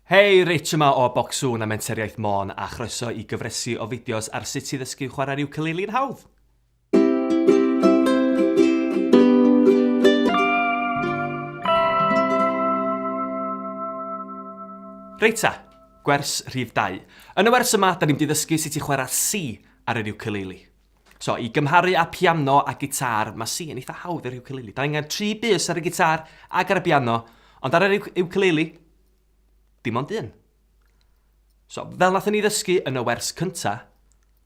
Hei, Rich yma o Bocswn a Menteriaeth Môn a chroeso i gyfresu o fideos ar sut i ddysgu chwarae'r ukulele'n hawdd. Reita, gwers rhif 2. Yn y wers yma, da ni'n mynd i ddysgu sut i chwarae C ar yr ukulele. So, i gymharu â piano a gitar, mae C yn eitha hawdd ar yr ukulele. Da ni'n gael 3 bys ar y gitar ac ar y piano, ond ar yr ukulele, dim ond un. So, fel nath ni ddysgu yn y wers cynta,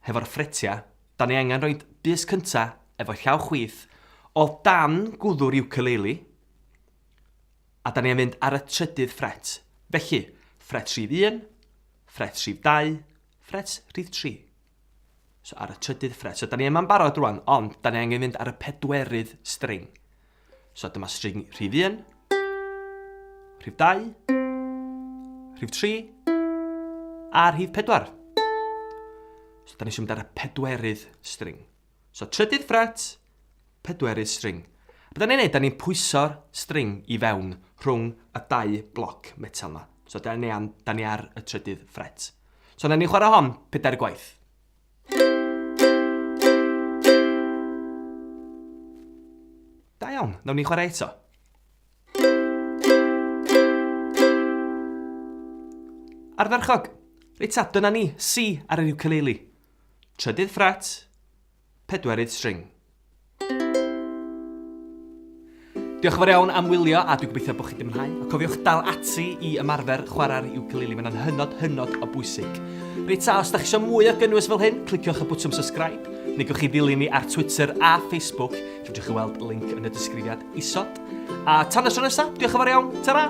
hefo'r ffretiau, da ni angen rhoi bys cynta efo llaw chwith o dan gwddw'r ukulele, a da ni'n mynd ar y trydydd ffret. Felly, ffret rhif 1, ffret rhif 2, ffret rhif 3. So, ar y trydydd ffret. So, da ni yma'n barod rwan, ond da ni angen mynd ar y pedwerydd string. So, dyma string rhif 1, rhif 2, rhif 3, a rhif 4. So, da ni eisiau mynd ar y pedwerydd string. So, trydydd ffret, pedwerydd string. Bydda ni'n neud, da ni'n pwyso'r string i fewn rhwng y 2 bloc metal yma. So, da ni ar y trydydd ffret. So, na ni'n chwarae hon 4 gwaith. Da iawn, nawn ni chwarae eto. Ardderchog. Reita, dyna ni, C ar yr ukulele. Trydydd ffret, pedwerydd string. Diolch yn fawr iawn am wylio a dwi'n gobeithio bod chi wedi mwynhau. A cofiwch dal ati i ymarfer chwarae'r ukulele, mae'n hynod o bwysig. Reita, os da chi eisiau mwy o gynnwys fel hyn, cliciwch y bwtwm subscribe, neu gewch chi ddilyn ni ar Twitter a Facebook. Fedrwch chi weld link yn y disgrifiad isod. A tan y tro nesaf, diolch yn fawr iawn, tara!